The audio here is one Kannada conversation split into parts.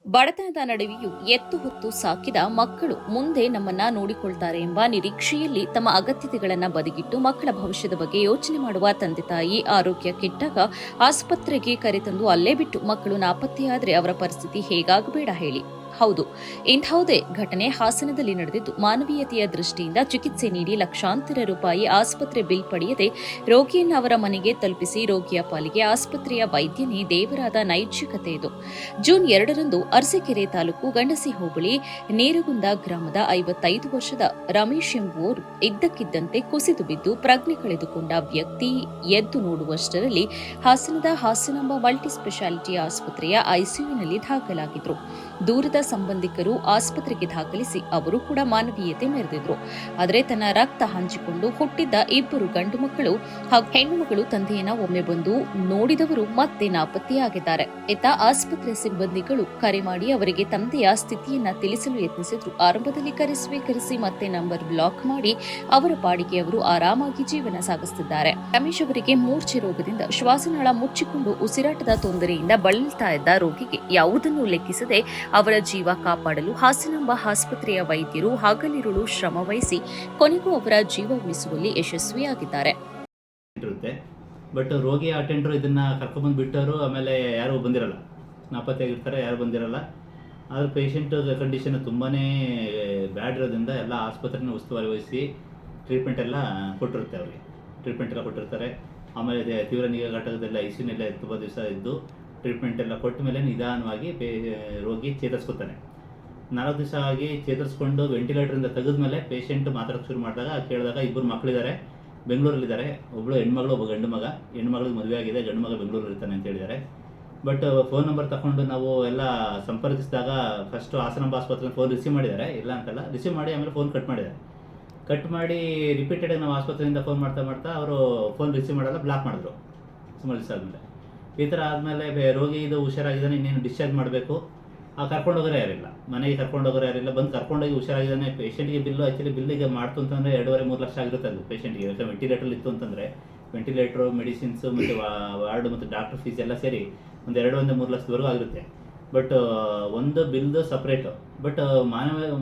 ಬಡತನದ ನಡುವೆಯೂ ಎತ್ತು ಹೊತ್ತು ಸಾಕಿದ ಮಕ್ಕಳು ಮುಂದೆ ನಮ್ಮನ್ನ ನೋಡಿಕೊಳ್ತಾರೆ ಎಂಬ ನಿರೀಕ್ಷೆಯಲ್ಲಿ ತಮ್ಮ ಅಗತ್ಯತೆಗಳನ್ನು ಬದಿಗಿಟ್ಟು ಮಕ್ಕಳ ಭವಿಷ್ಯದ ಬಗ್ಗೆ ಯೋಚನೆ ಮಾಡುವ ತಂದೆ ತಾಯಿ ಆರೋಗ್ಯ ಕೆಟ್ಟಾಗ ಆಸ್ಪತ್ರೆಗೆ ಕರೆತಂದು ಅಲ್ಲೇ ಬಿಟ್ಟು ಮಕ್ಕಳು ನಾಪತ್ತೆಯಾದರೆ ಅವರ ಪರಿಸ್ಥಿತಿ ಹೇಗಾಗಬೇಡ ಹೇಳಿ. ಹೌದು, ಇಂಥವುದೇ ಘಟನೆ ಹಾಸನದಲ್ಲಿ ನಡೆದಿದ್ದು, ಮಾನವೀಯತೆಯ ದೃಷ್ಟಿಯಿಂದ ಚಿಕಿತ್ಸೆ ನೀಡಿ ಲಕ್ಷಾಂತರ ರೂಪಾಯಿ ಆಸ್ಪತ್ರೆ ಬಿಲ್ ಪಡೆಯದೆ ರೋಗಿಯನ್ನು ಅವರ ಮನೆಗೆ ತಲುಪಿಸಿ ರೋಗಿಯ ಪಾಲಿಗೆ ಆಸ್ಪತ್ರೆಯ ವೈದ್ಯನೇ ದೇವರಾದ ನೈಜಕತೆ ಇದು. ಜೂನ್ 2ರಂದು ಅರಸೀಕೆರೆ ತಾಲೂಕು ಗಂಡಸಿ ಹೋಬಳಿ ನೇರಗುಂದ ಗ್ರಾಮದ 55 ವರ್ಷದ ರಮೇಶ್ ಎಂಬುವರು ಇದ್ದಕ್ಕಿದ್ದಂತೆ ಕುಸಿದು ಬಿದ್ದು ಪ್ರಜ್ಞೆ ಕಳೆದುಕೊಂಡ ವ್ಯಕ್ತಿ ಎದ್ದು ನೋಡುವಷ್ಟರಲ್ಲಿ ಹಾಸನದ ಹಾಸನಾಂಬ ಮಲ್ಟಿ ಸ್ಪೆಷಾಲಿಟಿ ಆಸ್ಪತ್ರೆಯ ಐಸಿಯುನಲ್ಲಿ ದಾಖಲಾಗಿದ್ರು. ದೂರದ ಸಂಬಂಧಿಕರು ಆಸ್ಪತ್ರೆಗೆ ದಾಖಲಿಸಿ ಅವರು ಕೂಡ ಮಾನವೀಯತೆ ಮೆರೆದಿದ್ರು. ಆದರೆ ತನ್ನ ರಕ್ತ ಹಂಚಿಕೊಂಡು ಹುಟ್ಟಿದ್ದ 2 ಗಂಡು ಮಕ್ಕಳು ಹಾಗೂ ಹೆಣ್ಣು ಮಗಳು ತಂದೆಯನ್ನ ಒಮ್ಮೆ ಬಂದು ನೋಡಿದವರು ಮತ್ತೆ ನಾಪತ್ತೆಯಾಗಿದ್ದಾರೆ. ಇತ್ತ ಆಸ್ಪತ್ರೆ ಸಿಬ್ಬಂದಿಗಳು ಕರೆ ಮಾಡಿ ಅವರಿಗೆ ತಂದೆಯ ಸ್ಥಿತಿಯನ್ನ ತಿಳಿಸಲು ಯತ್ನಿಸಿದ್ರು. ಆರಂಭದಲ್ಲಿ ಕರೆ ಸ್ವೀಕರಿಸಿ ಮತ್ತೆ ನಂಬರ್ ಬ್ಲಾಕ್ ಮಾಡಿ ಅವರ ಪಾಡಿಗೆ ಅವರು ಆರಾಮಾಗಿ ಜೀವನ ಸಾಗಿಸುತ್ತಿದ್ದಾರೆ. ರಮೇಶ್ ಅವರಿಗೆ ಮೂರ್ಛೆ ರೋಗದಿಂದ ಶ್ವಾಸನಾಳ ಮುಚ್ಚಿಕೊಂಡು ಉಸಿರಾಟದ ತೊಂದರೆಯಿಂದ ಬಳಲ್ತಾ ಇದ್ದ ರೋಗಿಗೆ ಯಾವುದನ್ನು ಲೆಕ್ಕಿಸದೆ ಅವರ ಜೀವ ಕಾಪಾಡಲು ಹಾಸನಾಂಬ ಆಸ್ಪತ್ರೆಯ ವೈದ್ಯರು ಹಗಲಿರುಳು ಶ್ರಮ ವಹಿಸಿ ಕೊನೆಗೂ ಅವರ ಜೀವ ಉಳಿಸುವಲ್ಲಿ ಯಶಸ್ವಿಯಾಗಿದ್ದಾರೆ. ಬಟ್ ರೋಗಿ ಅಟೆಂಡರ್ ಇದನ್ನ ಕರ್ಕೊಂಡ್ಬಂದು ಬಿಟ್ಟವರು ಆಮೇಲೆ ಯಾರು ಬಂದಿರಲ್ಲ, ನಾಪತ್ತೆಯಾಗಿರ್ತಾರೆ, ಯಾರು ಬಂದಿರಲ್ಲ. ಆದರೆ ಪೇಷಂಟ್ ಕಂಡೀಷನ್ ತುಂಬಾ ಬ್ಯಾಡ್ ಇರೋದ್ರಿಂದ ಎಲ್ಲ ಆಸ್ಪತ್ರೆನ ಉಸ್ತುವಾರಿ ವಹಿಸಿ ಟ್ರೀಟ್ಮೆಂಟ್ ಎಲ್ಲ ಕೊಟ್ಟಿರುತ್ತೆ. ಅವರಿಗೆ ಟ್ರೀಟ್ಮೆಂಟ್ ಎಲ್ಲ ಕೊಟ್ಟಿರ್ತಾರೆ. ಆಮೇಲೆ ತೀವ್ರ ನಿಗಾ ಘಟಕದಲ್ಲ ಐಸಿಯುನಲ್ಲೇ ತುಂಬ ದಿವಸ ಇದ್ದು ಟ್ರೀಟ್ಮೆಂಟ್ ಎಲ್ಲ ಕೊಟ್ಟ ಮೇಲೆ ನಿಧಾನವಾಗಿ ರೋಗಿ ಚೇತರಿಸ್ಕೊತಾನೆ. 4 ದಿವಸ ಆಗಿ ಚೇತರಿಸ್ಕೊಂಡು ವೆಂಟಿಲೇಟರಿಂದ ತೆಗೆದ್ಮೇಲೆ ಪೇಷಂಟ್ ಮಾತಾಡೋಕ್ಕೆ ಶುರು ಮಾಡಿದಾಗ ಕೇಳಿದಾಗ 2 ಮಕ್ಕಳಿದ್ದಾರೆ, ಬೆಂಗಳೂರಲ್ಲಿದ್ದಾರೆ. ಒಬ್ಬಳು ಹೆಣ್ಮಗಳು, ಒಬ್ಬ ಗಂಡು ಮಗ. ಹೆಣ್ಮಗಳಿಗೆ ಮದುವೆ ಆಗಿದೆ, ಗಂಡು ಮಗ ಬೆಂಗಳೂರಲ್ಲಿ ಇರ್ತಾನೆ ಅಂತ ಹೇಳಿದ್ದಾರೆ. ಬಟ್ ಫೋನ್ ನಂಬರ್ ತಗೊಂಡು ನಾವು ಎಲ್ಲ ಸಂಪರ್ಕಿಸಿದಾಗ ಫಸ್ಟು ಹಾಸನಾಂಬ ಆಸ್ಪತ್ರೆ ಫೋನ್ ರಿಸೀವ್ ಮಾಡಿದ್ದಾರೆ, ಇಲ್ಲ ಅಂತಲ್ಲ, ರಿಸೀವ್ ಮಾಡಿ ಆಮೇಲೆ ಫೋನ್ ಕಟ್ ಮಾಡಿದ್ದಾರೆ. ಕಟ್ ಮಾಡಿ ರಿಪೀಟೆಡಾಗಿ ನಾವು ಆಸ್ಪತ್ರೆಯಿಂದ ಫೋನ್ ಮಾಡ್ತಾ ಅವರು ಫೋನ್ ರಿಸೀವ್ ಮಾಡಲ್ಲ, ಬ್ಲಾಕ್ ಮಾಡಿದ್ರು ಸುಮಾರು ದಿವಸ ಆದಮೇಲೆ. ಈ ಥರ ಆದಮೇಲೆ ರೋಗಿ ಇದು ಹುಷಾರಾಗಿದ್ದಾನೆ, ಇನ್ನೇನು ಡಿಸ್ಚಾರ್ಜ್ ಮಾಡಬೇಕು. ಕರ್ಕೊಂಡು ಹೋಗೋರು ಯಾರಿಲ್ಲ, ಮನೆಗೆ ಕರ್ಕೊಂಡು ಹೋಗೋರು ಯಾರಿಲ್ಲ. ಬಂದು ಕರ್ಕೊಂಡೋಗಿ ಹುಷಾರಾಗಿದ್ದಾನೆ. ಪೇಷಂಟ್ಗೆ ಬಿಲ್ಲು ಆ್ಯಕ್ಚುಲಿ ಬಿಲ್ಲಿಗೆ ಮಾಡ್ತು ಅಂತಂದರೆ 2.5-3 ಲಕ್ಷ ಆಗಿರುತ್ತೆ ಅದು ಪೇಷಂಟ್ಗೆ. ವೆಂಟಿಲೇಟರ್ ಇತ್ತು ಅಂತಂದರೆ ವೆಂಟಿಲೇಟ್ರು, ಮೆಡಿಸಿನ್ಸು ಮತ್ತು ವಾರ್ಡ್ ಮತ್ತು ಡಾಕ್ಟರ್ ಫೀಸ್ ಎಲ್ಲ ಸೇರಿ ಒಂದು 2-3 ಲಕ್ಷದವರೆಗೂ ಆಗಿರುತ್ತೆ. ಬಟ್ ಒಂದು ಬಿಲ್ದು ಸಪ್ರೇಟು. ಬಟ್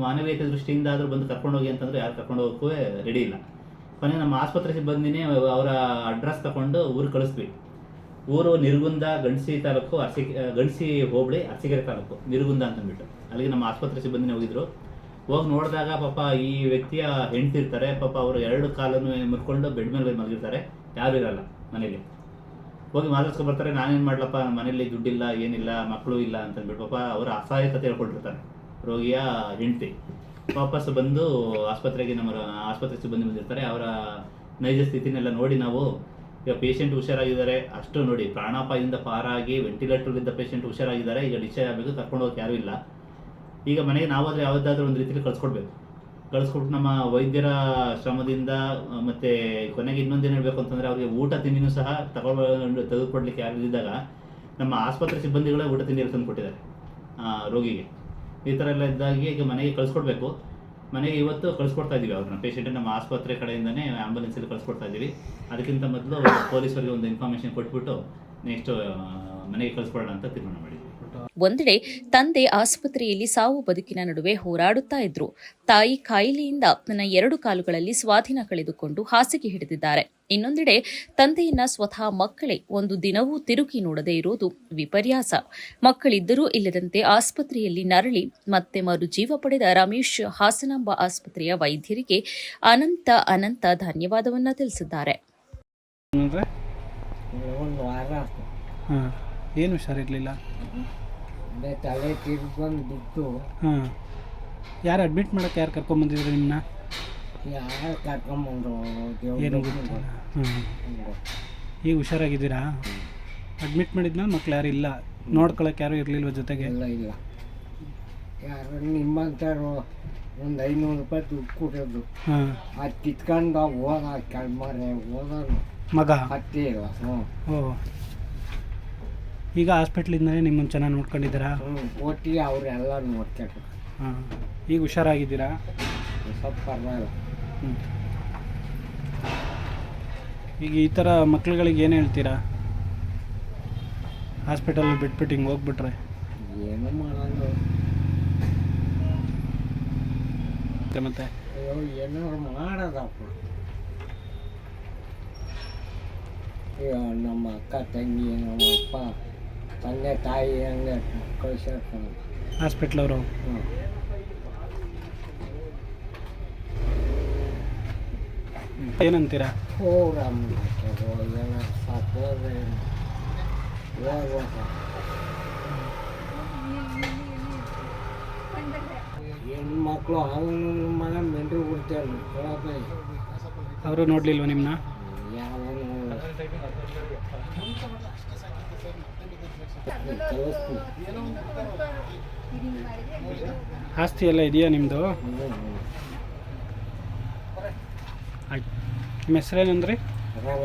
ಮಾನವೀಯತೆ ದೃಷ್ಟಿಯಿಂದ ಆದರೂ ಬಂದು ಕರ್ಕೊಂಡೋಗಿ ಅಂತಂದರೆ ಯಾರು ಕರ್ಕೊಂಡು ಹೋಗೋಕ್ಕೂ ರೆಡಿ ಇಲ್ಲ. ಕೊನೆ ನಮ್ಮ ಆಸ್ಪತ್ರೆ ಸಿಬ್ಬಂದಿನೇ ಅವರ ಅಡ್ರೆಸ್ ತಗೊಂಡು ಊರಿಗೆ ಕಳಿಸ್ತೀವಿ. ಊರು ನಿರ್ಗುಂದ, ಗಂಡಸಿ ತಾಲೂಕು, ಗಂಡಸಿ ಹೋಬಳಿ, ಅರಸೀಕೆರೆ ತಾಲೂಕು, ನಿರ್ಗುಂದ ಅಂತಂದ್ಬಿಟ್ಟು. ಅಲ್ಲಿಗೆ ನಮ್ಮ ಆಸ್ಪತ್ರೆ ಸಿಬ್ಬಂದಿನೇ ಹೋಗಿದ್ರು. ಹೋಗಿ ನೋಡಿದಾಗ ಪಾಪ ಈ ವ್ಯಕ್ತಿಯ ಹೆಂಡ್ತಿರ್ತಾರೆ. ಪಾಪ ಅವರು 2 ಕಾಲನ್ನು ಮುರ್ಕೊಂಡು ಬೆಡ್ ಮೇಲೆ ಮಲಗಿರ್ತಾರೆ, ಯಾರೂ ಇರಲ್ಲ ಮನೇಲಿ. ಹೋಗಿ ಮಾತಾಡ್ಸ್ಕೊಬರ್ತಾರೆ. ನಾನೇನು ಮಾಡ್ಲಪ್ಪ, ಮನೇಲಿ ದುಡ್ಡಿಲ್ಲ, ಏನಿಲ್ಲ, ಮಕ್ಕಳು ಇಲ್ಲ ಅಂತಂದ್ಬಿಟ್ಟು ಪಾಪ ಅವರ ಅಸಹಾಯಕತೆ ಹೇಳ್ಕೊಟ್ಟಿರ್ತಾರೆ ರೋಗಿಯ ಹೆಂಡ್ತಿ. ವಾಪಸ್ ಬಂದು ಆಸ್ಪತ್ರೆಗೆ ನಮ್ಮ ಆಸ್ಪತ್ರೆ ಸಿಬ್ಬಂದಿ ಬಂದಿರ್ತಾರೆ. ಅವರ ನೈಜ ಸ್ಥಿತಿನೆಲ್ಲ ನೋಡಿ ನಾವು ಈಗ ಪೇಷಂಟ್ ಹುಷಾರಾಗಿದ್ದಾರೆ, ಅಷ್ಟು ನೋಡಿ ಪ್ರಾಣಾಪಾಯದಿಂದ ಪಾರಾಗಿ ವೆಂಟಿಲೇಟರ್ಲಿದ್ದ ಪೇಷಂಟ್ ಹುಷಾರಾಗಿದ್ದಾರೆ. ಈಗ ಡಿಸ್ಚಾರ್ಜ್ ಆಗಬೇಕು, ಕರ್ಕೊಂಡು ಹೋಗೋಕೆ ಯಾರೂ ಇಲ್ಲ. ಈಗ ಮನೆಗೆ ನಾವಾದರೆ ಯಾವುದಾದ್ರೂ ಒಂದು ರೀತಿಯಲ್ಲಿ ಕಳಿಸ್ಕೊಟ್ಟು ನಮ್ಮ ವೈದ್ಯರ ಶ್ರಮದಿಂದ ಮತ್ತು ಕೊನೆಗೆ ಇನ್ನೊಂದೇನು ಹೇಳಬೇಕು ಅಂತಂದರೆ ಅವರಿಗೆ ಊಟ ತಿಂಡಿನೂ ಸಹ ತೆಗೆದುಕೊಡ್ಲಿಕ್ಕೆ ಯಾರು ಇದ್ದಾಗ ನಮ್ಮ ಆಸ್ಪತ್ರೆ ಸಿಬ್ಬಂದಿಗಳೇ ಊಟ ತಿಂಡಿ ತಂದು ಕೊಟ್ಟಿದ್ದಾರೆ ರೋಗಿಗೆ. ಈ ಥರ ಎಲ್ಲ ಇದ್ದಾಗಿ ಈಗ ಮನೆಗೆ ಕಳಿಸ್ಕೊಡ್ಬೇಕು. ಮನೆಗೆ ಇವತ್ತು ಕಳಿಸ್ಕೊಡ್ತಾ ಇದ್ದೀವಿ ಅವ್ರನ್ನ, ಪೇಷಂಟನ್ನು ನಮ್ಮ ಆಸ್ಪತ್ರೆ ಕಡೆಯಿಂದನೇ ಆಂಬುಲೆನ್ಸಲ್ಲಿ ಕಳಿಸ್ಕೊಡ್ತಾ ಇದ್ದೀವಿ. ಅದಕ್ಕಿಂತ ಮೊದಲು ಪೊಲೀಸರಿಗೆ ಒಂದು ಇನ್ಫಾರ್ಮೇಷನ್ ಕೊಟ್ಬಿಟ್ಟು ನೆಕ್ಸ್ಟ್ ಮನೆಗೆ ಕಳಿಸ್ಕೊಡೋಣ ಅಂತ ತೀರ್ಮಾನ ಮಾಡಿದ್ವಿ. ಒಂದೆಡೆ ತಂದೆ ಆಸ್ಪತ್ರೆಯಲ್ಲಿ ಸಾವು ಬದುಕಿನ ನಡುವೆ ಹೋರಾಡುತ್ತಾ ಇದ್ರು. ತಾಯಿ ಕಾಯಿಲೆಯಿಂದ ತನ್ನ 2 ಕಾಲುಗಳಲ್ಲಿ ಸ್ವಾಧೀನ ಕಳೆದುಕೊಂಡು ಹಾಸಿಗೆ ಹಿಡಿದಿದ್ದಾರೆ. ಇನ್ನೊಂದೆಡೆ ತಂದೆಯನ್ನ ಸ್ವತಃ ಮಕ್ಕಳೇ ಒಂದು ದಿನವೂ ತಿರುಗಿ ನೋಡದೇ ಇರೋದು ವಿಪರ್ಯಾಸ. ಮಕ್ಕಳಿದ್ದರೂ ಇಲ್ಲದಂತೆ ಆಸ್ಪತ್ರೆಯಲ್ಲಿ ನರಳಿ ಮತ್ತೆ ಮರುಜೀವ ಪಡೆದ ರಮೇಶ್ ಹಾಸನಾಂಬ ಆಸ್ಪತ್ರೆಯ ವೈದ್ಯರಿಗೆ ಅನಂತ ಧನ್ಯವಾದವನ್ನ ತಿಳಿಸಿದ್ದಾರೆ. ಏನು ಹುಷಾರಿರಲಿಲ್ಲ, ತಲೆ ತಿರ್ಕೊಂಡು ಬಿಟ್ಟು. ಯಾರು ಅಡ್ಮಿಟ್ ಮಾಡೋಕ್ಕೆ ಯಾರು ಕರ್ಕೊಂಬಂದಿದ್ರು ನಿಮ್ಮನ್ನ? ಯಾರು ಕರ್ಕೊಂಬಂದ್ರು ಏನು ಗೊತ್ತಿಲ್ಲ. ಈಗ ಹುಷಾರಾಗಿದ್ದೀರಾ? ಅಡ್ಮಿಟ್ ಮಾಡಿದ್ಮೇಲೆ ಮಕ್ಳು ಯಾರು ಇಲ್ಲ, ನೋಡ್ಕೊಳಕ್ಕೆ ಯಾರು ಇರಲಿಲ್ವ ಜೊತೆಗೆ? ಇಲ್ಲ ಯಾರು ನಿಮ್ಮಂಥವ್ರು ಒಂದು 500 ರೂಪಾಯಿ ದುಡ್ಡು ಕೊಡೋದು. ಅದು ಕಿತ್ಕೊಂಡು ಹೋದ ಕಳ್ಮಾರೆ ಹೋದನು ಮಗ ಹತ್ತೇ ಇಲ್ಲ. ಓ, ಈಗ ಹಾಸ್ಪಿಟ್ಲಿಂದಲೇ ನಿಮ್ಮನ್ನು ಚೆನ್ನಾಗಿ ನೋಡ್ಕೊಂಡಿದ್ದೀರಾ? ಒಟ್ಟಿಗೆ ಅವರೆಲ್ಲ ನೋಡ್ಕೊಂಡು. ಈಗ ಹುಷಾರಾಗಿದ್ದೀರಾ? ಸ್ವಲ್ಪ ಪರವಾಗಿಲ್ಲ. ಈಗ ಈ ಥರ ಮಕ್ಳುಗಳಿಗೆ ಏನು ಹೇಳ್ತೀರಾ? ಹಾಸ್ಪಿಟಲ್ ಬಿಟ್ಬಿಟ್ಟು ಹಿಂಗೆ ಹೋಗ್ಬಿಟ್ರೆ ಏನು ಮಾಡೋದು, ಮತ್ತೆ ಅಯ್ಯೋ ಏನಾದ್ರು ಮಾಡೋದಪ್ಪ. ಅಯ್ಯೋ ನಮ್ಮ ಅಕ್ಕ ತಂಗಿ ನಮ್ಮ ಅಪ್ಪ ತಂದೆ ತಾಯಿ ಹಂಗೆ ಕಳಿಸಿರ್ತಾನೆ. ಹಾಸ್ಪಿಟ್ಲವರು ಹ್ಞೂ ಏನಂತೀರಾ? ಹೋಗ್ರಮ್ಮ ಏನೋ ಸಾಕು ಹೋದ್ರೆ ಹೋಗ್ಬೇಕು. ಹೆಣ್ಮಕ್ಳು ಅವನು ಮಗ ಮೆಂಟ್ರು ಬಿಡ್ತಾರೆ ಕೊಡಪ್ಪ. ಅವರು ನೋಡಲಿಲ್ವ ನಿಮ್ಮನ್ನ? ಯಾವನು ಕಳಿಸ್ತೀನಿ. ಆಸ್ತಿ ಎಲ್ಲ ಇದೆಯಾ ನಿಮ್ಮದು? ಆಯ್ತು. ನಿಮ್ಮ ಹೆಸರೇನಂದ್ರಿ? ರವೆ